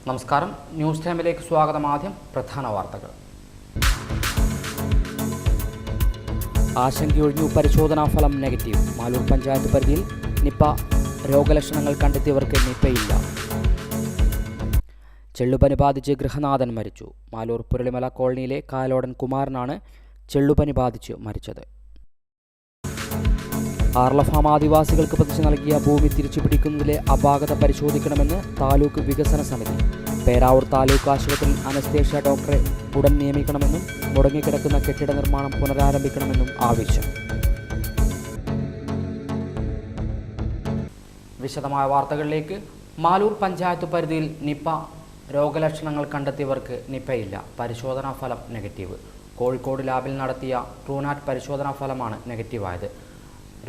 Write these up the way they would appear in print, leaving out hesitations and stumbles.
നമസ്കാരം, ന്യൂസ് ടൈമിലേക്ക് സ്വാഗതം. ആദ്യം പ്രധാന വാർത്തകൾ. ആശങ്കയൊഴിഞ്ഞു, പരിശോധനാ ഫലം നെഗറ്റീവ്. മാലൂർ പഞ്ചായത്ത് പരിധിയിൽ നിപ്പ രോഗലക്ഷണങ്ങൾ കണ്ടെത്തിയവർക്ക് നിപ്പയില്ല. ചെള്ളുപനി ബാധിച്ച് ഗൃഹനാഥൻ മരിച്ചു. മാലൂർ പുരളിമല കോളനിയിലെ കായലോടൻ കുമാരനാണ് ചെള്ളുപനി ബാധിച്ച് മരിച്ചത്. ആർലഫാം ആദിവാസികൾക്ക് പതിച്ചു നൽകിയ ഭൂമി തിരിച്ചുപിടിക്കുന്നതിലെ അപാകത പരിശോധിക്കണമെന്ന് താലൂക്ക് വികസന സമിതി. പേരാവൂർ താലൂക്ക് ആശുപത്രിയിൽ അനസ്തേഷ്യ ഡോക്ടറെ ഉടൻ നിയമിക്കണമെന്നും മുടങ്ങിക്കിടക്കുന്ന കെട്ടിട നിർമ്മാണം പുനരാരംഭിക്കണമെന്നും ആവശ്യം. വിശദമായ വാർത്തകളിലേക്ക്. മാലൂർ പഞ്ചായത്ത് പരിധിയിൽ നിപ്പ രോഗലക്ഷണങ്ങൾ കണ്ടെത്തിയവർക്ക് നിപ്പയില്ല. പരിശോധനാ ഫലം നെഗറ്റീവ്. കോഴിക്കോട് ലാബിൽ നടത്തിയ ട്രൂനാറ്റ് പരിശോധനാ ഫലമാണ് നെഗറ്റീവായത്.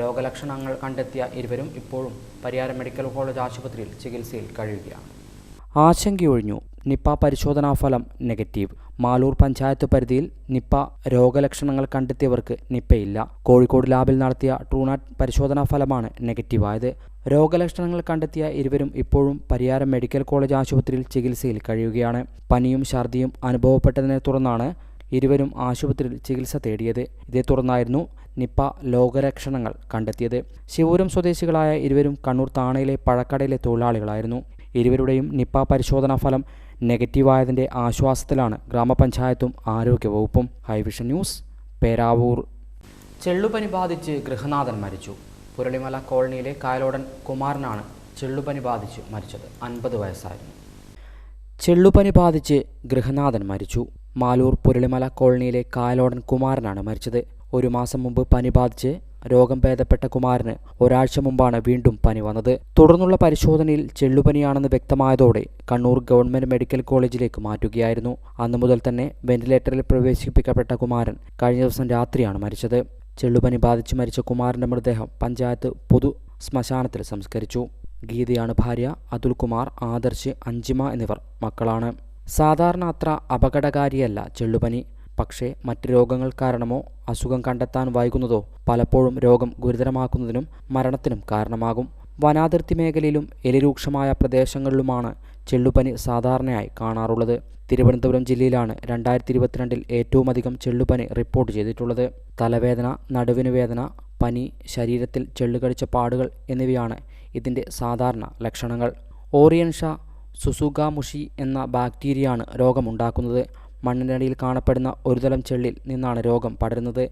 രോഗലക്ഷണങ്ങൾ കണ്ടെത്തിയ ഇരുവരും ഇപ്പോഴും പരിയാരം മെഡിക്കൽ കോളേജ് ആശുപത്രിയിൽ ചികിത്സയിൽ കഴിയുകയാണ്. ആശങ്കയൊഴിഞ്ഞു, നിപ്പ പരിശോധനാ ഫലം നെഗറ്റീവ്. മാലൂർ പഞ്ചായത്ത് പരിധിയിൽ നിപ്പ രോഗലക്ഷണങ്ങൾ കണ്ടെത്തിയവർക്ക് നിപ്പയില്ല. കോഴിക്കോട് ലാബിൽ നടത്തിയ ട്രൂനാറ്റ് പരിശോധനാ ഫലമാണ് നെഗറ്റീവായത്. രോഗലക്ഷണങ്ങൾ കണ്ടെത്തിയ ഇരുവരും ഇപ്പോഴും പരിയാരം മെഡിക്കൽ കോളേജ് ആശുപത്രിയിൽ ചികിത്സയിൽ കഴിയുകയാണ്. പനിയും ഛർദിയും അനുഭവപ്പെട്ടതിനെ തുടർന്നാണ് ഇരുവരും ആശുപത്രിയിൽ ചികിത്സ തേടിയത്. ഇതേ തുടർന്നായിരുന്നു നിപ്പ രോഗലക്ഷണങ്ങൾ കണ്ടെത്തിയത്. ശിവപുരം സ്വദേശികളായ ഇരുവരും കണ്ണൂർ താണയിലെ പഴക്കടയിലെ തൊഴിലാളികളായിരുന്നു. ഇരുവരുടെയും നിപ്പ പരിശോധനാ ഫലം നെഗറ്റീവായതിൻ്റെ ആശ്വാസത്തിലാണ് ഗ്രാമപഞ്ചായത്തും ആരോഗ്യവകുപ്പും. ഹൈവിഷൻ ന്യൂസ്, പേരാവൂർ. ചെള്ളുപനി ബാധിച്ച് ഗൃഹനാഥൻ മരിച്ചു. പുരളിമല കോളനിയിലെ കായലോടൻ കുമാരനാണ് ചെള്ളുപനി ബാധിച്ച് മരിച്ചത്. 50 വയസ്സായിരുന്നു. ചെള്ളുപനി ബാധിച്ച് ഗൃഹനാഥൻ മരിച്ചു. മാലൂർ പുരളിമല കോളനിയിലെ കായലോടൻ കുമാരനാണ് മരിച്ചത്. 1 മാസം മുമ്പ് പനി ബാധിച്ച് രോഗം ഭേദപ്പെട്ട കുമാരന് ഒരാഴ്ച മുമ്പാണ് വീണ്ടും പനി വന്നത്. തുടർന്നുള്ള പരിശോധനയിൽ ചെള്ളുപനിയാണെന്ന് വ്യക്തമായതോടെ കണ്ണൂർ ഗവൺമെന്റ് മെഡിക്കൽ കോളേജിലേക്ക് മാറ്റുകയായിരുന്നു. അന്നു മുതൽ തന്നെ വെന്റിലേറ്ററിൽ പ്രവേശിപ്പിക്കപ്പെട്ട കുമാരൻ കഴിഞ്ഞ ദിവസം രാത്രിയാണ് മരിച്ചത്. ചെള്ളുപനി ബാധിച്ച് മരിച്ച കുമാരന്റെ മൃതദേഹം പഞ്ചായത്ത് പൊതു ശ്മശാനത്തിൽ സംസ്കരിച്ചു. ഗീതയാണ് ഭാര്യ. അതുൽകുമാർ, ആദർശ്, അഞ്ചിമ എന്നിവർ മക്കളാണ്. സാധാരണ അത്ര അപകടകാരിയല്ല ചെള്ളുപനി. പക്ഷേ മറ്റ് രോഗങ്ങൾ കാരണമോ അസുഖം കണ്ടെത്താൻ വൈകുന്നതോ പലപ്പോഴും രോഗം ഗുരുതരമാക്കുന്നതിനും മരണത്തിനും കാരണമാകും. വനാതിർത്തി മേഖലയിലും എലിരൂക്ഷമായ പ്രദേശങ്ങളിലുമാണ് ചെള്ളുപനി സാധാരണയായി കാണാറുള്ളത്. തിരുവനന്തപുരം ജില്ലയിലാണ് 2022 ഏറ്റവുമധികം ചെള്ളുപനി റിപ്പോർട്ട് ചെയ്തിട്ടുള്ളത്. തലവേദന, നടുവിന് വേദന, പനി, ശരീരത്തിൽ ചെള്ളുകടിച്ച പാടുകൾ എന്നിവയാണ് ഇതിൻ്റെ സാധാരണ ലക്ഷണങ്ങൾ. ഓറിയൻഷ സുസുഗാമുഷി എന്ന ബാക്ടീരിയയാണ് രോഗമുണ്ടാക്കുന്നത്. മണ്ണിനടിയിൽ കാണപ്പെടുന്ന ഒരുതരം ചെള്ളിൽ നിന്നാണ് രോഗം പടരുന്നത്.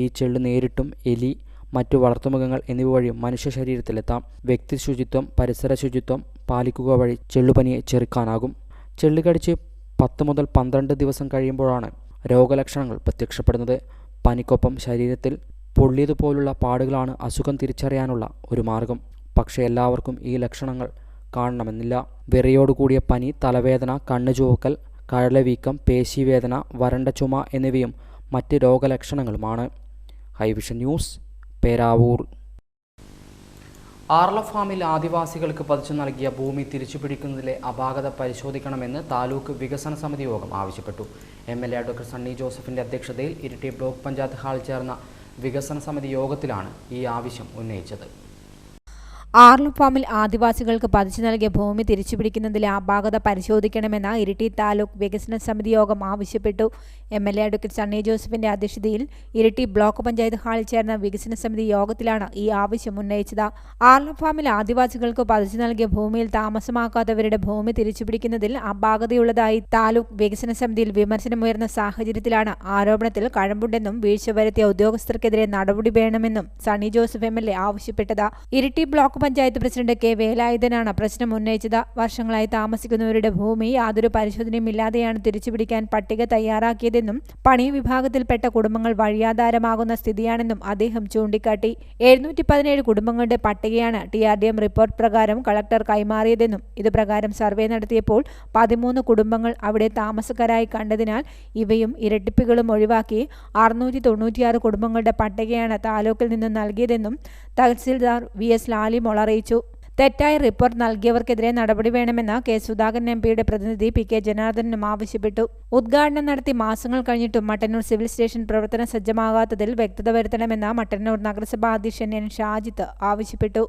ഈ ചെള്ള് നേരിട്ടും എലി, മറ്റു വളർത്തുമൃഗങ്ങൾ എന്നിവ വഴിയും മനുഷ്യ ശരീരത്തിലെത്താം. വ്യക്തി ശുചിത്വം, പരിസര ശുചിത്വം പാലിക്കുക വഴി ചെള്ളുപനിയെ ചെറുക്കാനാകും. ചെള്ള് കടിച്ച് 10 മുതൽ 12 ദിവസം കഴിയുമ്പോഴാണ് രോഗലക്ഷണങ്ങൾ പ്രത്യക്ഷപ്പെടുന്നത്. പനിക്കൊപ്പം ശരീരത്തിൽ പൊള്ളിയതുപോലുള്ള പാടുകളാണ് അസുഖം തിരിച്ചറിയാനുള്ള ഒരു മാർഗം. പക്ഷേ എല്ലാവർക്കും ഈ ലക്ഷണങ്ങൾ കാണണമെന്നില്ല. വിറയോടുകൂടിയ പനി, തലവേദന, കണ്ണുചുവക്കൽ, കഴലവീക്കം, പേശിവേദന, വരണ്ട ചുമ എന്നിവയും മറ്റ് രോഗലക്ഷണങ്ങളുമാണ്. ഹൈവിഷൻ ന്യൂസ്, പേരാവൂർ. ആർലഫാമിൽ ആദിവാസികൾക്ക് പതിച്ചു നൽകിയ ഭൂമി തിരിച്ചുപിടിക്കുന്നതിലെ അപാകത പരിശോധിക്കണമെന്ന് താലൂക്ക് വികസന സമിതി യോഗം ആവശ്യപ്പെട്ടു. MLA ഡോക്ടർ സണ്ണി ജോസഫിൻ്റെ അധ്യക്ഷതയിൽ ഇരിട്ടി ബ്ലോക്ക് പഞ്ചായത്ത് ഹാളിൽ ചേർന്ന വികസന സമിതി യോഗത്തിലാണ് ഈ ആവശ്യം ഉന്നയിച്ചത്. ആർലഫാമിൽ ആദിവാസികൾക്ക് പതിച്ചു നൽകിയ ഭൂമി തിരിച്ചുപിടിക്കുന്നതിലെ അപാകത പരിശോധിക്കണമെന്ന് ഇരിട്ടി താലൂക്ക് വികസന സമിതി യോഗം ആവശ്യപ്പെട്ടു. MLA ഡോക്ടർ സണ്ണി ജോസഫിന്റെ അധ്യക്ഷതയിൽ ഇരിട്ടി ബ്ലോക്ക് പഞ്ചായത്ത് ഹാളിൽ ചേർന്ന വികസന സമിതി യോഗത്തിലാണ് ഈ ആവശ്യം ഉന്നയിച്ചത്. ആർലഫാമിൽ ആദിവാസികൾക്ക് പതിച്ചു നൽകിയ ഭൂമിയിൽ താമസമാക്കാത്തവരുടെ ഭൂമി തിരിച്ചുപിടിക്കുന്നതിൽ അപാകതയുള്ളതായി താലൂക്ക് വികസന സമിതിയിൽ വിമർശനമുയർന്ന സാഹചര്യത്തിലാണ് ആരോപണത്തിൽ കഴമ്പുണ്ടെന്നും വീഴ്ച വരുത്തിയ ഉദ്യോഗസ്ഥർക്കെതിരെ നടപടി വേണമെന്നും സണ്ണി ജോസഫ് MLA ആവശ്യപ്പെട്ടത്. Iritty block panchayat president K വേലായുധനാണ് പ്രശ്നം ഉന്നയിച്ചത്. വർഷങ്ങളായി താമസിക്കുന്നവരുടെ ഭൂമി യാതൊരു പരിശോധനയും ഇല്ലാതെയാണ് തിരിച്ചുപിടിക്കാൻ പട്ടിക തയ്യാറാക്കിയതെന്നും പണി വിഭാഗത്തിൽപ്പെട്ട കുടുംബങ്ങൾ വഴിയാധാരമാകുന്ന സ്ഥിതിയാണെന്നും അദ്ദേഹം ചൂണ്ടിക്കാട്ടി. 717 കുടുംബങ്ങളുടെ പട്ടികയാണ് TRDM റിപ്പോർട്ട് പ്രകാരം കളക്ടർ കൈമാറിയതെന്നും ഇത് പ്രകാരം സർവേ നടത്തിയപ്പോൾ 13 കുടുംബങ്ങൾ അവിടെ താമസക്കാരായി കണ്ടതിനാൽ ഇവയും ഇരട്ടിപ്പുകളും ഒഴിവാക്കി 696 കുടുംബങ്ങളുടെ പട്ടികയാണ് താലൂക്കിൽ നിന്നും നൽകിയതെന്നും തഹസിൽദാർ VS ലാലി അറിയിച്ചു. തെറ്റായ റിപ്പോർട്ട് നൽകിയവർക്കെതിരെ നടപടി വേണമെന്ന് കെ സുധാകരൻ എംപിയുടെ പ്രതിനിധി പി കെ ജനാർദ്ദനും ആവശ്യപ്പെട്ടു. ഉദ്ഘാടനം നടത്തി മാസങ്ങൾ കഴിഞ്ഞിട്ടും മട്ടന്നൂർ സിവിൽ സ്റ്റേഷൻ പ്രവർത്തന സജ്ജമാകാത്തതിൽ വ്യക്തത വരുത്തണമെന്ന് മട്ടന്നൂർ നഗരസഭാ അധ്യക്ഷൻ എൻ ഷാജിത്ത് ആവശ്യപ്പെട്ടു.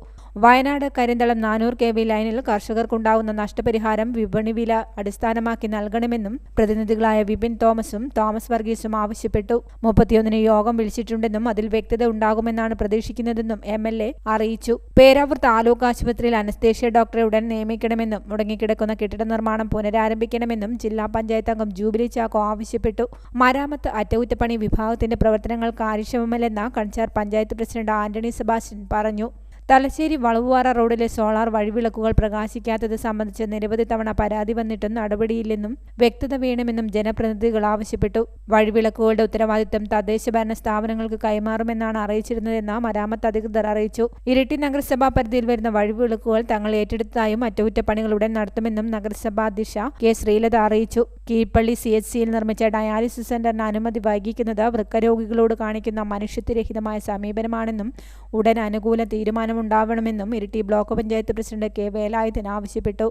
വയനാട് കരിന്തളം 400 kV ലൈനിൽ കർഷകർക്കുണ്ടാകുന്ന നഷ്ടപരിഹാരം വിപണി വില അടിസ്ഥാനമാക്കി നൽകണമെന്നും പ്രതിനിധികളായ വിപിൻ തോമസും തോമസ് വർഗീസും ആവശ്യപ്പെട്ടു. 31 യോഗം വിളിച്ചിട്ടുണ്ടെന്നും അതിൽ വ്യക്തത ഉണ്ടാകുമെന്നാണ് പ്രതീക്ഷിക്കുന്നതെന്നും MLA അറിയിച്ചു. പേരാവൂർ താലൂക്ക് ആശുപത്രിയിൽ അനസ്തേഷ്യ ഡോക്ടറെ ഉടൻ നിയമിക്കണമെന്നും മുടങ്ങിക്കിടക്കുന്ന കെട്ടിട നിർമ്മാണം പുനരാരംഭിക്കണമെന്നും ജില്ലാ പഞ്ചായത്ത് അംഗം ജൂബിലി ചാക്കോ ആവശ്യപ്പെട്ടു. മരാമത്ത് അറ്റകുറ്റപ്പണി വിഭാഗത്തിന്റെ പ്രവർത്തനങ്ങൾ കാര്യക്ഷമമല്ലെന്ന് കണിച്ചാർ പഞ്ചായത്ത് പ്രസിഡന്റ് ആന്റണി സെബാസ്റ്റ്യൻ പറഞ്ഞു. തലശ്ശേരി വളവുപാറ റോഡിലെ സോളാർ വഴിവിളക്കുകൾ പ്രകാശിക്കാത്തത് സംബന്ധിച്ച് നിരവധി തവണ പരാതി വന്നിട്ടും നടപടിയില്ലെന്നും വ്യക്തത വേണമെന്നും ജനപ്രതിനിധികൾ ആവശ്യപ്പെട്ടു. വഴിവിളക്കുകളുടെ ഉത്തരവാദിത്തം തദ്ദേശഭരണ സ്ഥാപനങ്ങൾക്ക് കൈമാറുമെന്നാണ് അറിയിച്ചിരുന്നതെന്ന് മരാമത്ത് അധികൃതർ അറിയിച്ചു. ഇരിട്ടി നഗരസഭാ പരിധിയിൽ വരുന്ന വഴിവിളക്കുകൾ തങ്ങൾ ഏറ്റെടുത്തതായും അറ്റകുറ്റപ്പണികൾ ഉടൻ നടത്തുമെന്നും നഗരസഭാ അധ്യക്ഷ കെ ശ്രീലത അറിയിച്ചു. കീഴ്പള്ളി CHCയിൽ നിർമ്മിച്ച ഡയാലിസിസ് സെന്ററിന് അനുമതി വൈകിക്കുന്നത് വൃക്കരോഗികളോട് കാണിക്കുന്ന മനുഷ്യത്വരഹിതമായ സമീപനമാണെന്നും ഉടൻ അനുകൂല തീരുമാനമുണ്ടാവണമെന്നും Iritty block panchayat president K Velayudhan ആവശ്യപ്പെട്ടു.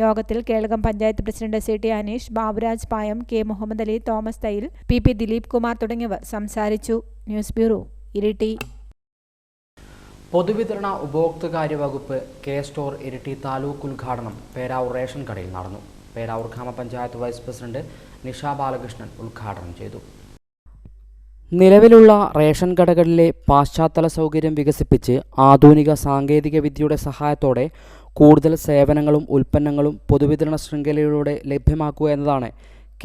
യോഗത്തിൽ Kelakam panchayat president CT Aneesh, Baburaj Payam, K Muhammad Ali, Thomas Thayyil, PP Dileep Kumar തുടങ്ങിയവർ സംസാരിച്ചു. News bureau, Iritty. പൊതുവിതരണ ഉപഭോക്തൃകാര്യ വകുപ്പ് കെ സ്റ്റോർ ഇരിട്ടി താലൂക്ക് ഉദ്ഘാടനം പേരാവൂർ റേഷൻ കടയിൽ നടന്നു. പേരാവൂർ ഗ്രാമപഞ്ചായത്ത് വൈസ് പ്രസിഡന്റ് നിഷ ബാലകൃഷ്ണൻ ഉദ്ഘാടനം ചെയ്തു. നിലവിലുള്ള റേഷൻ കടകളിലെ പാശ്ചാത്തല സൗകര്യം വികസിപ്പിച്ച് ആധുനിക സാങ്കേതിക വിദ്യയുടെ സഹായത്തോടെ കൂടുതൽ സേവനങ്ങളും ഉൽപ്പന്നങ്ങളും പൊതുവിതരണ ശൃംഖലയിലൂടെ ലഭ്യമാക്കുക എന്നതാണ്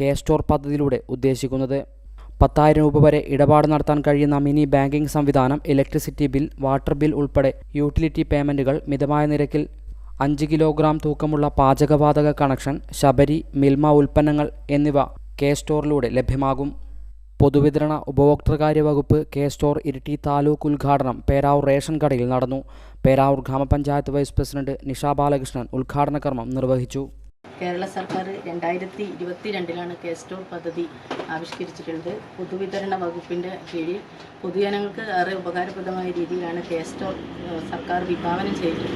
കെ സ്റ്റോർ പദ്ധതിയിലൂടെ ഉദ്ദേശിക്കുന്നത്. 10,000 രൂപ വരെ ഇടപാട് നടത്താൻ കഴിയുന്ന മിനി ബാങ്കിംഗ് സംവിധാനം, ഇലക്ട്രിസിറ്റി ബിൽ, വാട്ടർ ബിൽ ഉൾപ്പെടെ യൂട്ടിലിറ്റി പേയ്മെൻറ്റുകൾ, മിതമായ നിരക്കിൽ 5 കിലോഗ്രാം തൂക്കമുള്ള പാചകവാതക കണക്ഷൻ, ശബരി, മിൽമ ഉൽപ്പന്നങ്ങൾ എന്നിവ കെ സ്റ്റോറിലൂടെ ലഭ്യമാകും. പൊതുവിതരണ ഉപഭോക്തൃകാര്യ വകുപ്പ് കെ സ്റ്റോർ ഇരിട്ടി താലൂക്ക് ഉദ്ഘാടനം പേരാവൂർ റേഷൻ കടയിൽ നടന്നു. പേരാവൂർ ഗ്രാമപഞ്ചായത്ത് വൈസ് പ്രസിഡന്റ് നിഷ ബാലകൃഷ്ണൻ ഉദ്ഘാടന കർമ്മം നിർവഹിച്ചു. കേരള സർക്കാർ 2022 കെ സ്റ്റോർ പദ്ധതി ആവിഷ്കരിച്ചിട്ടുള്ളത്. പൊതുവിതരണ വകുപ്പിൻ്റെ കീഴിൽ പൊതുജനങ്ങൾക്ക് ഏറെ ഉപകാരപ്രദമായ രീതിയിലാണ് കെ സ്റ്റോർ സർക്കാർ വിഭാവനം ചെയ്തത്.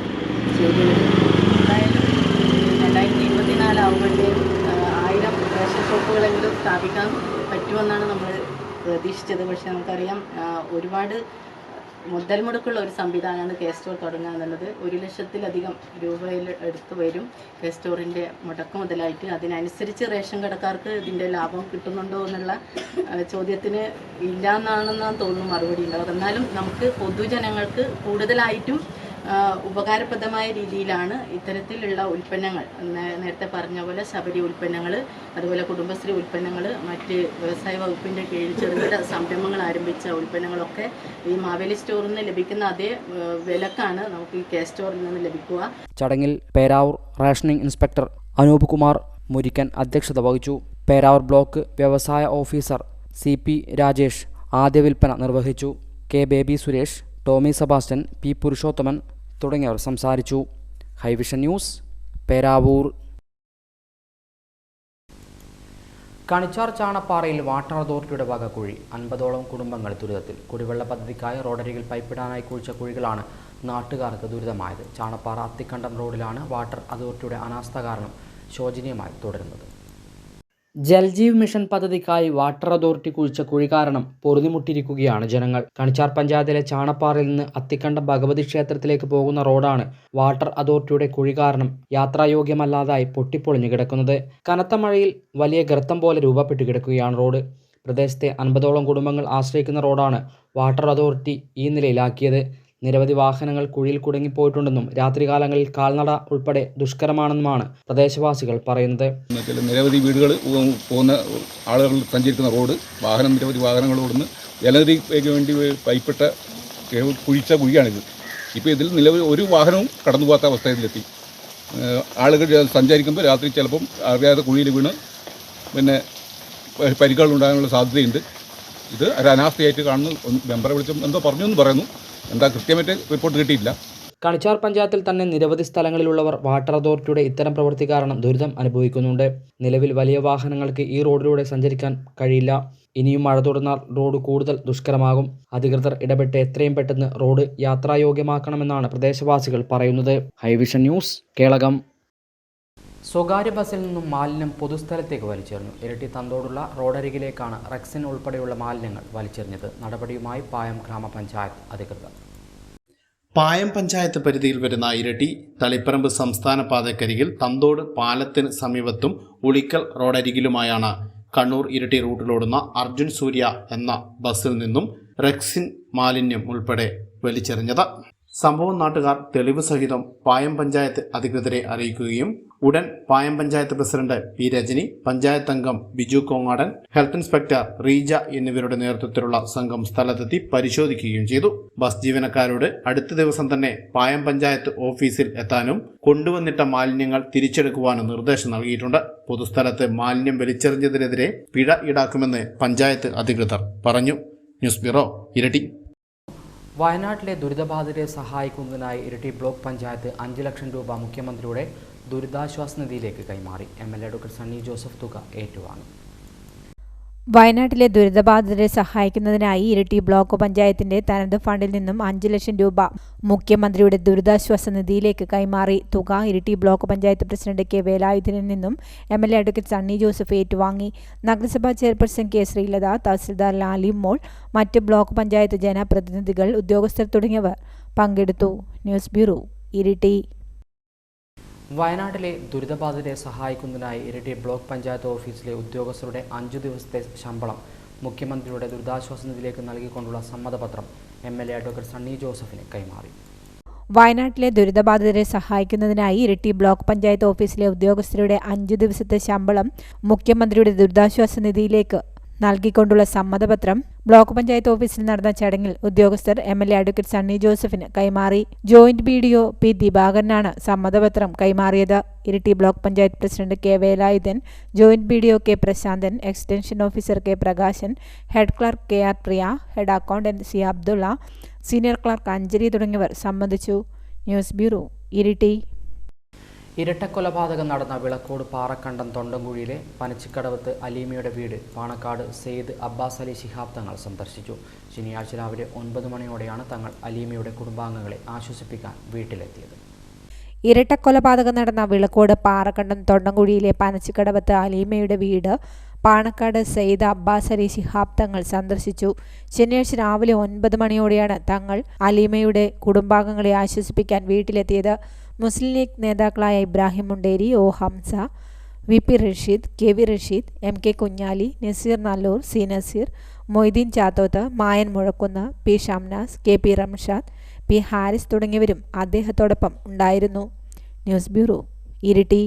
എന്തായാലും 2024 ആവുമ്പോഴത്തേക്കും 1000 റേഷൻ ഷോപ്പുകളെങ്കിലും സ്ഥാപിക്കാൻ പറ്റുമെന്നാണ് നമ്മൾ പ്രതീക്ഷിച്ചത്. പക്ഷേ നമുക്കറിയാം ഒരുപാട് മുതൽ മുടക്കുള്ള ഒരു സംവിധാനമാണ് കെ സ്റ്റോർ തുടങ്ങുക എന്നുള്ളത്. 1 ലക്ഷത്തിലധികം രൂപയിൽ എടുത്തു വരും കെ സ്റ്റോറിൻ്റെ മുടക്ക് മുതലായിട്ട്. അതിനനുസരിച്ച് റേഷൻ കടക്കാർക്ക് ഇതിൻ്റെ ലാഭം കിട്ടുന്നുണ്ടോ എന്നുള്ള ചോദ്യത്തിന് ഇല്ല എന്നാണെന്നാണ് തോന്നുന്നു മറുപടി ഉണ്ടാവുക. എന്നാലും നമുക്ക് പൊതുജനങ്ങൾക്ക് കൂടുതലായിട്ടും ഉപകാരപ്രദമായ രീതിയിലാണ് ഇത്തരത്തിലുള്ള ഉൽപ്പന്നങ്ങൾ, നേരത്തെ പറഞ്ഞ പോലെ ശബരി ഉൽപ്പന്നങ്ങൾ, അതുപോലെ കുടുംബശ്രീ ഉൽപ്പന്നങ്ങൾ, മറ്റ് വ്യവസായ വകുപ്പിൻ്റെ കീഴിൽ ചെറുകിട സംരംഭങ്ങൾ ആരംഭിച്ച ഉൽപ്പന്നങ്ങളൊക്കെ ഈ മാവേലി സ്റ്റോറിൽ നിന്ന് ലഭിക്കുന്ന അതേ വിലക്കാണ് നമുക്ക് ഈ കെ സ്റ്റോറിൽ നിന്ന് ലഭിക്കുക. ചടങ്ങിൽ പേരാവൂർ റേഷനിംഗ് ഇൻസ്പെക്ടർ അനൂപ് കുമാർ മുരിക്കൻ അധ്യക്ഷത വഹിച്ചു. പേരാവൂർ ബ്ലോക്ക് വ്യവസായ ഓഫീസർ CP രാജേഷ് ആദ്യ വിൽപ്പന നിർവഹിച്ചു. കെ ബേബി സുരേഷ്, ടോമി സെബാസ്റ്റ്യൻ, P പുരുഷോത്തമൻ തുടങ്ങിയവർ സംസാരിച്ചു. Hivision news, Peravoor. കണിച്ചാർ ചാണപ്പാറയിൽ വാട്ടർ അതോറിറ്റിയുടെ വക കുഴി. 50ഓളം കുടുംബങ്ങൾ ദുരിതത്തിൽ. കുടിവെള്ള പദ്ധതിക്കായി റോഡരികിൽ പൈപ്പിടാനായി കുഴിച്ച കുഴികളാണ് നാട്ടുകാർക്ക് ദുരിതമായത്. ചാണപ്പാറ അത്തിക്കണ്ടം റോഡിലാണ് വാട്ടർ അതോറിറ്റിയുടെ അനാസ്ഥ കാരണം ശോചനീയമായി തുടരുന്നത്. ജൽജീവ് മിഷൻ പദ്ധതിക്കായി വാട്ടർ അതോറിറ്റി കുഴിച്ച കുഴി കാരണം പൊറുതിമുട്ടിയിരിക്കുകയാണ് ജനങ്ങൾ. കണിച്ചാർ പഞ്ചായത്തിലെ ചാണപ്പാറയിൽ നിന്ന് അത്തിക്കണ്ടം ഭഗവതി ക്ഷേത്രത്തിലേക്ക് പോകുന്ന റോഡാണ് വാട്ടർ അതോറിറ്റിയുടെ കുഴി കാരണം യാത്രായോഗ്യമല്ലാതായി പൊട്ടിപ്പൊളിഞ്ഞു കിടക്കുന്നത്. കനത്ത മഴയിൽ വലിയ ഗർത്തം പോലെ രൂപപ്പെട്ടു കിടക്കുകയാണ് റോഡ്. പ്രദേശത്തെ 50ഓളം കുടുംബങ്ങൾ ആശ്രയിക്കുന്ന റോഡാണ് വാട്ടർ അതോറിറ്റി ഈ നിലയിലാക്കിയത്. നിരവധി വാഹനങ്ങൾ കുഴിയിൽ കുടുങ്ങിപ്പോയിട്ടുണ്ടെന്നും രാത്രികാലങ്ങളിൽ കാൽനട ഉൾപ്പെടെ ദുഷ്കരമാണെന്നുമാണ് പ്രദേശവാസികൾ പറയുന്നത്. നിരവധി വീടുകൾ പോകുന്ന ആളുകൾ സഞ്ചരിക്കുന്ന റോഡ്, നിരവധി വാഹനങ്ങൾ ഓടുന്നു. ജലനിധിക്ക് വേണ്ടി പൈപ്പിട്ട കുഴിച്ച കുഴിയാണിത്. ഇപ്പോൾ ഇതിൽ നിലവിൽ ഒരു വാഹനവും കടന്നു പോകാത്ത അവസ്ഥയിലെത്തി. ആളുകൾ സഞ്ചരിക്കുമ്പോൾ രാത്രി ചിലപ്പം അറിയാതെ കുഴിയിൽ വീണ് പരിക്കുകൾ ഉണ്ടാകാനുള്ള സാധ്യതയുണ്ട്. ഇത് ഒരു അനാസ്ഥയായിട്ട് കാണുന്നു. മെമ്പറെ വിളിച്ച് എന്തോ പറഞ്ഞു എന്ന് പറയുന്നു. എന്താ കൃത്യമായിട്ട് റിപ്പോർട്ട് കിട്ടിയില്ല. കണിച്ചാർ പഞ്ചായത്തിൽ തന്നെ നിരവധി സ്ഥലങ്ങളിലുള്ളവർ വാട്ടർ അതോറിറ്റിയുടെ ഇത്തരം പ്രവൃത്തി കാരണം ദുരിതം അനുഭവിക്കുന്നുണ്ട്. നിലവിൽ വലിയ വാഹനങ്ങൾക്ക് ഈ റോഡിലൂടെ സഞ്ചരിക്കാൻ കഴിയില്ല. ഇനിയും മഴ തുടർന്നാൽ റോഡ് കൂടുതൽ ദുഷ്കരമാകും. അധികൃതർ ഇടപെട്ട് എത്രയും പെട്ടെന്ന് റോഡ് യാത്രായോഗ്യമാക്കണമെന്നാണ് പ്രദേശവാസികൾ പറയുന്നത്. ഹൈവിഷൻ ന്യൂസ്, കേളകം. സ്വകാര്യ ബസ്സിൽ നിന്നും മാലിന്യം പൊതുസ്ഥലത്തേക്ക് വലിച്ചെറിഞ്ഞു. ഇരട്ടി തന്തോടുള്ള റോഡരികിലേക്കാണ് റെക്സിൻ ഉൾപ്പെടെയുള്ള മാലിന്യങ്ങൾ വലിച്ചെറിഞ്ഞത്. നടപടിയുമായി പായം ഗ്രാമപഞ്ചായത്ത് അധികൃതർ. പായം പഞ്ചായത്ത് പരിധിയിൽ വരുന്ന ഇരട്ടി തളിപ്പറമ്പ് സംസ്ഥാന പാതക്കരികിൽ തന്തോട് പാലത്തിന് സമീപത്തും ഉളിക്കൽ റോഡരികിലുമായാണ് കണ്ണൂർ ഇരട്ടി റൂട്ടിലോടുന്ന അർജുൻ സൂര്യ എന്ന ബസ്സിൽ നിന്നും റെക്സിൻ മാലിന്യം ഉൾപ്പെടെ വലിച്ചെറിഞ്ഞത്. സംഭവം നാട്ടുകാർ തെളിവ് സഹിതം പായം പഞ്ചായത്ത് അധികൃതരെ അറിയിക്കുകയും ഉടൻ പായം പഞ്ചായത്ത് പ്രസിഡന്റ് പി രജനി, പഞ്ചായത്ത് അംഗം ബിജു കോങ്ങാടൻ, ഹെൽത്ത് ഇൻസ്പെക്ടർ റീജ എന്നിവരുടെ നേതൃത്വത്തിലുള്ള സംഘം സ്ഥലത്തെത്തി പരിശോധിക്കുകയും ചെയ്തു. ബസ് ജീവനക്കാരോട് അടുത്ത ദിവസം തന്നെ പായം പഞ്ചായത്ത് ഓഫീസിൽ എത്താനും കൊണ്ടുവന്നിട്ട മാലിന്യങ്ങൾ തിരിച്ചെടുക്കുവാനും നിർദ്ദേശം നൽകിയിട്ടുണ്ട്. പൊതുസ്ഥലത്ത് മാലിന്യം വലിച്ചെറിഞ്ഞതിനെതിരെ പിഴ ഈടാക്കുമെന്ന് പഞ്ചായത്ത് അധികൃതർ പറഞ്ഞു. ന്യൂസ് ബ്യൂറോ, ഇരട്ടി. വയനാട്ടിലെ ദുരിതബാധിതരെ സഹായിക്കുന്നതിനായി ഇരട്ടി ബ്ലോക്ക് പഞ്ചായത്ത് 5 ലക്ഷം രൂപ മുഖ്യമന്ത്രിയുടെ ദുരിതാശ്വാസ നിധിയിലേക്ക് കൈമാറി. MLA ഡോക്ടർ സണ്ണി ജോസഫ് തുക ഏറ്റുവാങ്ങി. വയനാട്ടിലെ ദുരിതബാധിതരെ സഹായിക്കുന്നതിനായി ഇരട്ടി ബ്ലോക്ക് പഞ്ചായത്തിന്റെ തനത് ഫണ്ടിൽ നിന്നും 5 ലക്ഷം രൂപ മുഖ്യമന്ത്രിയുടെ ദുരിതാശ്വാസ നിധിയിലേക്ക് കൈമാറി. തുക ഇരട്ടി ബ്ലോക്ക് പഞ്ചായത്ത് പ്രസിഡന്റ് കെ വേലായുധനിൽ നിന്നും MLA അഡ്വക്കേറ്റ് സണ്ണി ജോസഫ് ഏറ്റുവാങ്ങി. നഗരസഭാ ചെയർപേഴ്സൺ കെ ശ്രീലത, തഹസിൽദാർ ലാലി മോൾ, മറ്റ് ബ്ലോക്ക് പഞ്ചായത്ത് ജനപ്രതിനിധികൾ, ഉദ്യോഗസ്ഥർ തുടങ്ങിയവർ പങ്കെടുത്തു. News bureau, Iritty. വയനാട്ടിലെ ദുരിതബാധിതരെ സഹായിക്കുന്നതിനായി ഇരട്ടി ബ്ലോക്ക് പഞ്ചായത്ത് ഓഫീസിലെ ഉദ്യോഗസ്ഥരുടെ 5 ദിവസത്തെ ശമ്പളം മുഖ്യമന്ത്രിയുടെ ദുരിതാശ്വാസ നിധിയിലേക്ക് നൽകിക്കൊണ്ടുള്ള സമ്മതപത്രം MLA അഡ്വക്കേറ്റ് സണ്ണി ജോസഫിന് കൈമാറി. വയനാട്ടിലെ ദുരിതബാധിതരെ സഹായിക്കുന്നതിനായി ഇരട്ടി ബ്ലോക്ക് പഞ്ചായത്ത് ഓഫീസിലെ ഉദ്യോഗസ്ഥരുടെ 5 ദിവസത്തെ ശമ്പളം മുഖ്യമന്ത്രിയുടെ ദുരിതാശ്വാസ നിധിയിലേക്ക് നൽകിക്കൊണ്ടുള്ള സമ്മതപത്രം ബ്ലോക്ക് പഞ്ചായത്ത് ഓഫീസിൽ നടന്ന ചടങ്ങിൽ ഉദ്യോഗസ്ഥർ MLA അഡ്വക്കേറ്റ് സണ്ണി ജോസഫിന് കൈമാറി. ജോയിന്റ് BDO പി ദിവാകരനാണ് സമ്മതപത്രം കൈമാറിയത്. Iritty block panchayat president K Velayudhan, joint BDO K Prasanthan, extension officer K Prakashan, head clerk KR Priya, head accountant C Abdulla, senior clerk Anjali തുടങ്ങിയവർ സംബന്ധിച്ചു. News bureau, Iritty. ഇരട്ടക്കൊലപാതകം നടന്ന വിളക്കോട് പാറക്കണ്ടം തൊണ്ടൻകുഴിയിലെ പനച്ചിക്കടവത്ത് അലീമയുടെ വീട് പാണക്കാട് സെയ്ദ് അബ്ബാസ് അലി ശിഹാബ് തങ്ങൾ സന്ദർശിച്ചു. ശനിയാഴ്ച രാവിലെ 9 മണിയോടെയാണ് തങ്ങൾ അലീമയുടെ കുടുംബാംഗങ്ങളെ ആശ്വസിപ്പിക്കാൻ വീട്ടിലെത്തിയത്. ഇരട്ടക്കൊലപാതകം നടന്ന വിളക്കോട് പാറക്കണ്ടം തൊണ്ടൻകുഴിയിലെ പനച്ചിക്കടവത്ത് അലീമയുടെ വീട് പാണക്കാട് സെയ്ദ് അബ്ബാസ് അലി ശിഹാബ് തങ്ങൾ സന്ദർശിച്ചു. ശനിയാഴ്ച രാവിലെ 9 മണിയോടെയാണ് തങ്ങൾ അലീമയുടെ കുടുംബാംഗങ്ങളെ ആശ്വസിപ്പിക്കാൻ വീട്ടിലെത്തിയത്. മുസ്ലിം ലീഗ് നേതാക്കളായ Ibrahim Munderi, O Hamza, VP Rasheed, KV Rasheed, MK Kunjali, Naseer Nallur, C Naseer, Moideen Chathoth, മായൻ Muzhakkunnu, P Shamnas, KP Ramshad, P Haris തുടങ്ങിയവരും അദ്ദേഹത്തോടൊപ്പം ഉണ്ടായിരുന്നു. News bureau, Iritty.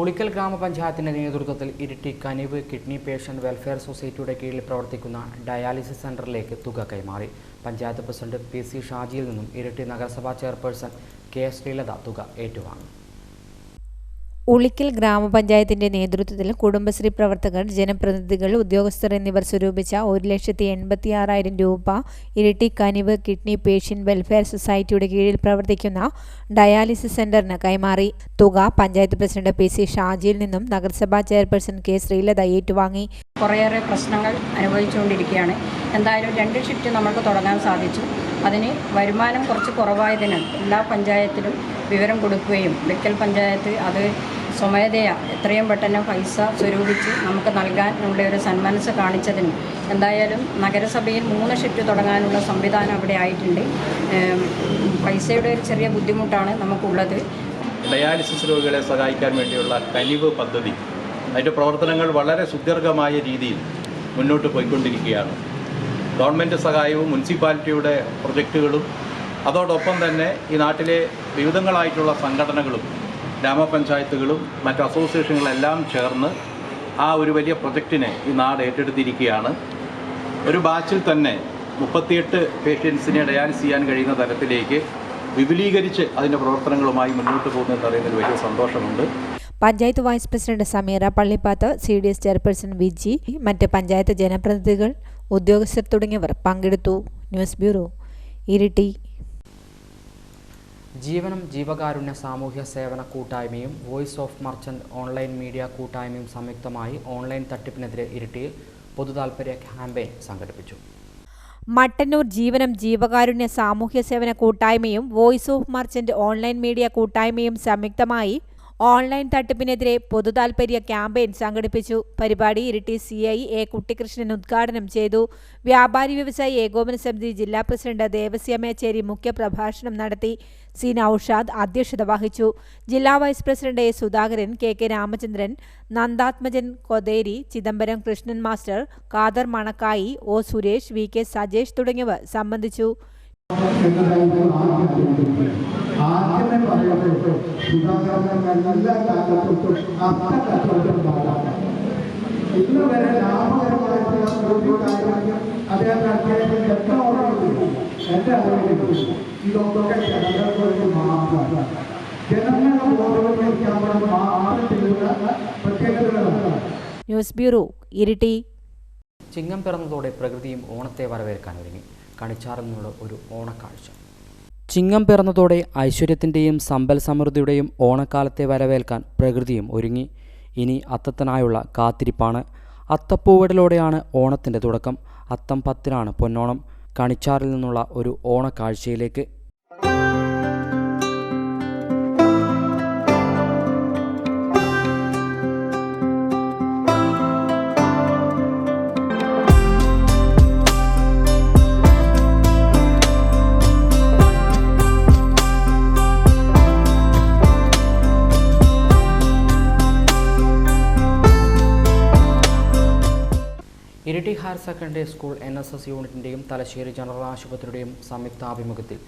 ഉളിക്കൽ ഗ്രാമപഞ്ചായത്തിൻ്റെ നേതൃത്വത്തിൽ ഇരിട്ടി കനിവ് കിഡ്നി പേഷ്യൻ്റ് വെൽഫെയർ സൊസൈറ്റിയുടെ കീഴിൽ പ്രവർത്തിക്കുന്ന ഡയാലിസിസ് സെൻ്ററിലേക്ക് തുക കൈമാറി. പഞ്ചായത്ത് പ്രസിഡന്റ് PC ഷാജിയിൽ നിന്നും ഇരിട്ടി നഗരസഭാ ചെയർപേഴ്സൺ K ശ്രീലത തുക ഏറ്റുവാങ്ങി. ഉളിക്കൽ ഗ്രാമപഞ്ചായത്തിന്റെ നേതൃത്വത്തിൽ കുടുംബശ്രീ പ്രവർത്തകർ, ജനപ്രതിനിധികൾ, ഉദ്യോഗസ്ഥർ എന്നിവർ സ്വരൂപിച്ച 1,86,000 രൂപ ഇരിട്ടി കനിവ് കിഡ്നി പേഷ്യൻ്റ് വെൽഫെയർ സൊസൈറ്റിയുടെ കീഴിൽ പ്രവർത്തിക്കുന്ന ഡയാലിസിസ് സെന്ററിന് കൈമാറി. തുക പഞ്ചായത്ത് പ്രസിഡന്റ് PC ഷാജിയിൽ നിന്നും നഗരസഭാ ചെയർപേഴ്സൺ K ശ്രീലത ഏറ്റുവാങ്ങി. കുറേയേറെ പ്രശ്നങ്ങൾ അനുഭവിച്ചുകൊണ്ടിരിക്കുകയാണ്. എന്തായാലും 2 ഷിഫ്റ്റ് നമുക്ക് തുടങ്ങാൻ സാധിച്ചു. അതിന് വരുമാനം കുറച്ച് കുറവായതിനാൽ എല്ലാ പഞ്ചായത്തിലും വിവരം കൊടുക്കുകയും ഉളിക്കൽ പഞ്ചായത്ത് അത് സ്വമേധയാ എത്രയും പെട്ടെന്ന് പൈസ സ്വരൂപിച്ച് നമുക്ക് നൽകാനുള്ള ഒരു സന്മനസ് കാണിച്ചതിനും എന്തായാലും നഗരസഭയിൽ 3 ഷിഫ്റ്റ് തുടങ്ങാനുള്ള സംവിധാനം അവിടെ ആയിട്ടുണ്ട്. പൈസയുടെ ഒരു ചെറിയ ബുദ്ധിമുട്ടാണ് നമുക്കുള്ളത്. ഡയാലിസിസ് രോഗികളെ സഹായിക്കാൻ വേണ്ടിയുള്ള കനിവ് പദ്ധതി, അതിൻ്റെ പ്രവർത്തനങ്ങൾ വളരെ സുദീർഘമായ രീതിയിൽ മുന്നോട്ട് പോയിക്കൊണ്ടിരിക്കുകയാണ്. ഗവൺമെൻറ് സഹായവും മുനിസിപ്പാലിറ്റിയുടെ പ്രൊജക്റ്റുകളും അതോടൊപ്പം തന്നെ ഈ നാട്ടിലെ വിവിധങ്ങളായിട്ടുള്ള സംഘടനകളും ഗ്രാമപഞ്ചായത്തുകളും മറ്റ് അസോസിയേഷനുകളെല്ലാം ചേർന്ന് ആ ഒരു വലിയ പ്രൊജക്റ്റിനെ ഈ നാട് ഏറ്റെടുത്തിരിക്കുകയാണ്. ഒരു ബാച്ചിൽ തന്നെ 38 പേഷ്യൻസിനെ ഡയാലിസ് ചെയ്യാൻ കഴിയുന്ന തരത്തിലേക്ക് വിപുലീകരിച്ച് അതിൻ്റെ പ്രവർത്തനങ്ങളുമായി മുന്നോട്ട് പോകുന്നതെന്ന് പറയുന്നതിൽ വലിയ സന്തോഷമുണ്ട്. Panchayat vice president Sameera Pallippath, CDS chairperson Viji, മറ്റ് പഞ്ചായത്ത് ജനപ്രതിനിധികൾ, ഉദ്യോഗസ്ഥർ തുടങ്ങിയവർ പങ്കെടുത്തു. News bureau, Iritty. ജീവനം ജീവകാരുണ്യ സാമൂഹ്യ സേവന കൂട്ടായ്മയും voice of merchant online media കൂട്ടായ്മയും സംയുക്തമായി ഓൺലൈൻ തട്ടിപ്പിനെതിരെ ഇരിട്ടിയിൽ പൊതുതാൽപര്യ ക്യാമ്പയിൻ സംഘടിപ്പിച്ചു. മട്ടന്നൂർ ജീവനം ജീവകാരുണ്യ സാമൂഹ്യ സേവന കൂട്ടായ്മയും voice of merchant online media കൂട്ടായ്മയും സംയുക്തമായി ഓൺലൈൻ തട്ടിപ്പിനെതിരെ പൊതുതാൽപര്യ ക്യാമ്പയിൻ സംഘടിപ്പിച്ചു. പരിപാടി ഇരിട്ടി CI A കുട്ടിക്കൃഷ്ണൻ ഉദ്ഘാടനം ചെയ്തു. വ്യാപാരി വ്യവസായി ഏകോപന സമിതി ജില്ലാ പ്രസിഡന്റ് ദേവസ്യ മേച്ചേരി മുഖ്യപ്രഭാഷണം നടത്തി. സി നൌഷാദ് അധ്യക്ഷത വഹിച്ചു. ജില്ലാ vice president A Sudhakaran, KK Ramachandran, Nandathmajan Kotheri, Chidambaram Krishnan master, Khader Manakkayi, O Suresh, VK Sajesh തുടങ്ങിയവർ സംബന്ധിച്ചു. ഇന്ന് വരെ ലാഭകരമായിട്ടുള്ള ഒരു കാര്യം അദ്ദേഹത്തെ എത്ര ഓർമ്മ എന്റെ അറിവിൽ ഇതൊക്കെ ജനങ്ങൾക്ക് മാത്രം ജനങ്ങളെ ബോധവൽക്കരിക്കാൻ മാത്രത്തിലുള്ള പ്രത്യേകതകളാണ്. News bureau Iritty. ചിങ്ങം പിറന്നതോടെ പ്രകൃതിയും ഓണത്തെ വരവേൽക്കാൻ ഒരുങ്ങി. കണിച്ചാറിൽ നിന്നുള്ള ഒരു ഓണക്കാഴ്ച. ചിങ്ങം പിറന്നതോടെ ഐശ്വര്യത്തിൻ്റെയും സമ്പൽ സമൃദ്ധിയുടെയും ഓണക്കാലത്തെ വരവേൽക്കാൻ പ്രകൃതിയും ഒരുങ്ങി. ഇനി അത്തത്തിനായുള്ള കാത്തിരിപ്പാണ്. അത്തപ്പൂവിടലോടെയാണ് ഓണത്തിൻ്റെ തുടക്കം. അത്തം 10-നാണ് പൊന്നോണം. കണിച്ചാറിൽ നിന്നുള്ള ഒരു ഓണക്കാഴ്ചയിലേക്ക്. Iritty higher secondary school NSS യൂണിറ്റിൻ്റെയും തലശ്ശേരി ജനറൽ ആശുപത്രിയുടെയും സംയുക്താഭിമുഖ്യത്തിൽ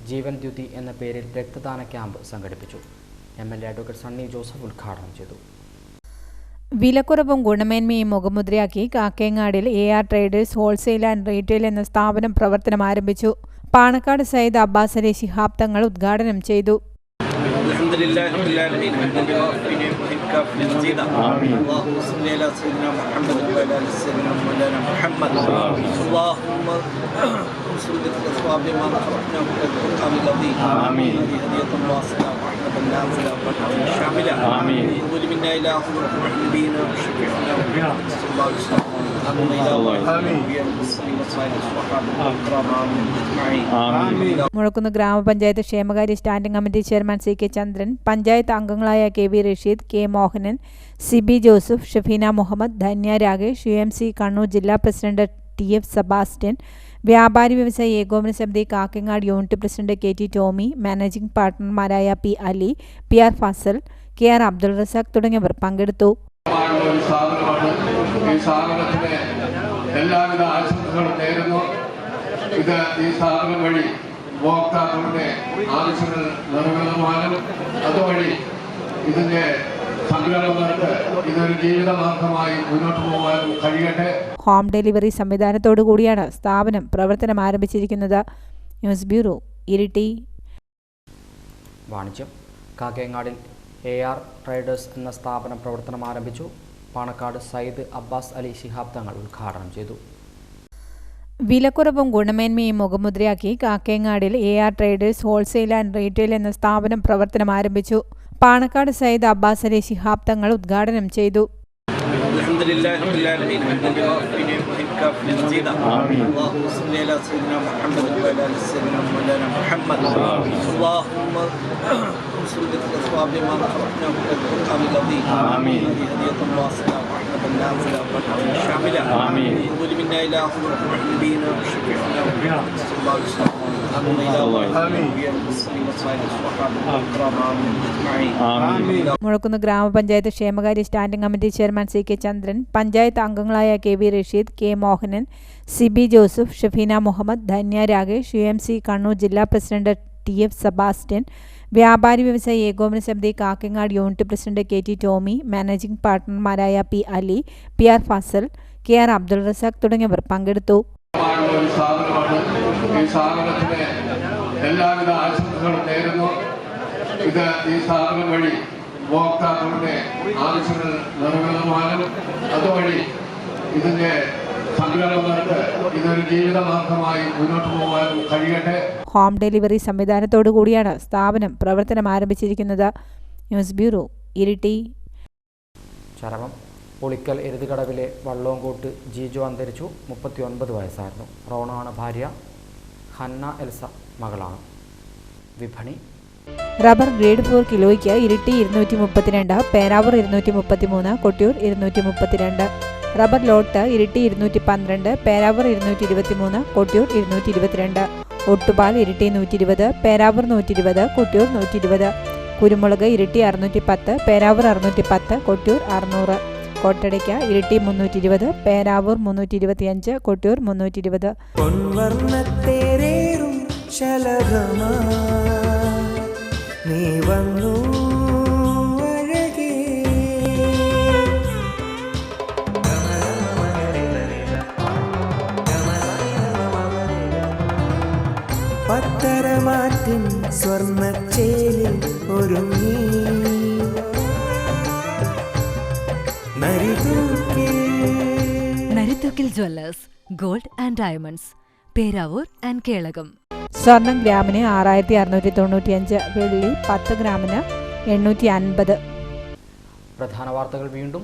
ജീവൻ ദ്യുതി എന്ന പേരിൽ രക്തദാന ക്യാമ്പ് സംഘടിപ്പിച്ചു. MLA അഡ്വക്കേറ്റ് സണ്ണി ജോസഫ് ഉദ്ഘാടനം ചെയ്തു. വിലക്കുറവും ഗുണമേന്മയും മുഖമുദ്രയാക്കി കാക്കേങ്ങാടിൽ AR traders wholesale and retail എന്ന സ്ഥാപനം പ്രവർത്തനം ആരംഭിച്ചു. പാണക്കാട് സയ്യിദ് അബ്ബാസ് അലി ശിഹാബ് തങ്ങൾ ഉദ്ഘാടനം ചെയ്തു. അൽഹംദുലില്ലാഹി റബ്ബിൽ ആലമീൻ اللهم صل على سيدنا محمد وعلى ال سيدنا مولانا محمد اللهم انصر بالاسباب ما خلقنا من القرآن العظيم امين هدية واسعة ورحمة نازلة ورحمة شاملة امين قبول منا الى حضرة نبينا وشفيعنا محمد صلى الله عليه وسلم മുഴക്കുന്ന് ഗ്രാമപഞ്ചായത്ത് ക്ഷേമകാര്യ standing committee chairman CK Chandran, panchayat അംഗങ്ങളായ KV Rasheed, K Mohanan, CB Joseph, Shafeena Muhammad, Dhanya Rakesh, UMC Kannur ജില്ലാ പ്രസിഡന്റ് TF സെബാസ്റ്റ്യൻ, വ്യാപാരി വ്യവസായി ഏകോപന സമിതി Kakkangad unit president KT Tomy, managing പാർട്ണർമാരായ P Ali, PR Fasal, KR Abdul Razak തുടങ്ങിയവർ പങ്കെടുത്തു. എല്ലാവിധ ആശംസകളും നേരുന്നു. ഈ സ്ഥാപനം വഴി ഉപഭോക്താക്കളുടെ ആവശ്യങ്ങൾ നിറവേറുവാനും അതുവഴി ഇതിന്റെ സംരംഭകർക്ക് ഇതൊരു ജീവിതമാർഗമായി മുന്നോട്ട് പോകാനും കഴിയട്ടെ. ഹോം ഡെലിവറി സംവിധാനത്തോടു കൂടിയാണ് സ്ഥാപനം പ്രവർത്തനം ആരംഭിച്ചിരിക്കുന്നത്. News bureau Iritty. വാണിജ്യം. കാക്കേങ്ങാടിൽ AR ട്രേഡേഴ്സ് എന്ന സ്ഥാപനം പ്രവർത്തനം ആരംഭിച്ചു. പാണക്കാട് സയ്യിദ് അബ്ബാസ് അലി ശിഹാബ് തങ്ങൾ ഉദ്ഘാടനം ചെയ്തു. വിലക്കുറവും ഗുണമേന്മയും മുഖമുദ്രയാക്കി കാക്കേങ്ങാടിൽ AR traders wholesale and retail എന്ന സ്ഥാപനം പ്രവർത്തനം ആരംഭിച്ചു. പാണക്കാട് സയ്യിദ് അബ്ബാസ് അലി ശിഹാബ് തങ്ങൾ ഉദ്ഘാടനം ചെയ്തു. അൽഹംദുലില്ലാഹി റബ്ബിൽ ആലമീൻ اللهم صل على سيدنا محمد وعلى ال سيدنا مولانا محمد اللهم انصر بالاسباب ما خلقنا من القرآن العظيم امين هدية واسعة ورحمة نازلة ورحمة شاملة امين قبول منا الى حضرة نبينا وشفيعنا محمد صلى الله عليه وسلم മുഴക്കുന്ന് ഗ്രാമപഞ്ചായത്ത് ക്ഷേമകാര്യ standing committee chairman CK Chandran, panchayat അംഗങ്ങളായ KV Rasheed, K Mohanan, CB Joseph, Shafeena Muhammad, Dhanya Rakesh, UMC Kannur ജില്ലാ പ്രസിഡന്റ് TF സെബാസ്റ്റ്യൻ, വ്യാപാരി വ്യവസായി ഏകോപന സമിതി Kakkangad unit president KT Tomy, managing പാർട്ണർമാരായ P Ali, PR Fasal, KR Abdul Razak തുടങ്ങിയവർ പങ്കെടുത്തു. എല്ലാവിധ ആശംസകളും നേരുന്നു. ഈ സ്ഥാപനം വഴി ഉപഭോക്താക്കളുടെ ആവശ്യങ്ങൾ നിറവേറുവാനും അതുവഴി ഇതിന്റെ സംരംഭങ്ങൾക്ക് ഇതൊരു ജീവിതമാർഗമായി മുന്നോട്ട് പോകാൻ കഴിയട്ടെ. ഹോം ഡെലിവറി സംവിധാനത്തോടു കൂടിയാണ് സ്ഥാപനം പ്രവർത്തനം ആരംഭിച്ചിരിക്കുന്നത്. News bureau, Iritty. ചരമം. പുളിക്കൽ എരുതുകടവിലെ വള്ളോങ്കോട്ട് ജീജു അന്തരിച്ചു. 39 വയസ്സായിരുന്നു. റോണ ആണ് ഭാര്യ. ഹന്ന എൽസ മകളാണ്. വിപണി. റബ്ബർ ഗ്രേഡ് 4 കിലോയ്ക്ക് ഇരിട്ടി 232, പേരാവൂർ 233, കൊട്ടിയൂർ 232. റബ്ബർ ലോട്ട് ഇരിട്ടി 212, പേരാവൂർ 223, കൊട്ടിയൂർ 222. ഒട്ടുപാൽ ഇരിട്ടി 120, പേരാവൂർ 120, കൊട്ടിയൂർ 120. കുരുമുളക് ഇരിട്ടി 610, പേരാവൂർ 610, കൊട്ടിയൂർ 600. കോട്ടടയ്ക്ക ഇരിട്ടി 320, പേരാവൂർ 325, കൊട്ടിയൂർ 320. നീ വന്നു അഴകേ, പത്തരമാറ്റിൻ സ്വർണ്ണച്ചേലിൽ ഒരുങ്ങി Narithookil Jewellers, gold and diamonds, Peravoor and Kelakam. സ്വർണം ഗ്രാമിന് 6695, വെള്ളി 10 ഗ്രാമിന് 850. പ്രധാന വാർത്തകൾ വീണ്ടും.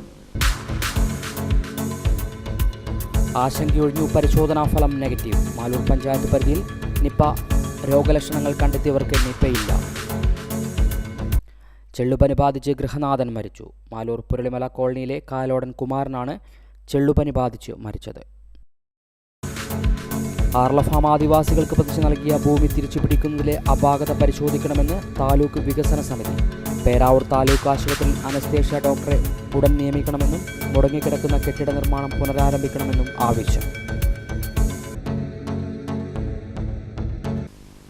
ആശങ്കയൊഴിഞ്ഞു, പരിശോധനാ ഫലം നെഗറ്റീവ്. മാലൂർ പഞ്ചായത്ത് പരിധിയിൽ നിപ്പ രോഗലക്ഷണങ്ങൾ കണ്ടെത്തിയവർക്ക് നിപ്പയില്ല. ചെള്ളുപനി ബാധിച്ച് ഗൃഹനാഥൻ മരിച്ചു. മാലൂർ പുരളിമല കോളനിയിലെ കാലോടൻ കുമാരനാണ് ചെള്ളുപനി ബാധിച്ച് മരിച്ചത്. ആർലഫാം ആദിവാസികൾക്ക് പതിച്ചു നൽകിയ ഭൂമി തിരിച്ചുപിടിക്കുന്നതിലെ അപാകത പരിശോധിക്കണമെന്ന് താലൂക്ക് വികസന സമിതി. പേരാവൂർ താലൂക്ക് ആശുപത്രിയിൽ അനസ്തേഷ്യ ഡോക്ടറെ ഉടൻ നിയമിക്കണമെന്നും മുടങ്ങിക്കിടക്കുന്ന കെട്ടിട നിർമ്മാണം പുനരാരംഭിക്കണമെന്നും ആവശ്യം.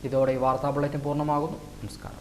ഇതോടെ ഈ വാർത്താ ബുള്ളറ്റിൻ പൂർണ്ണമാകുന്നു. നമസ്കാരം.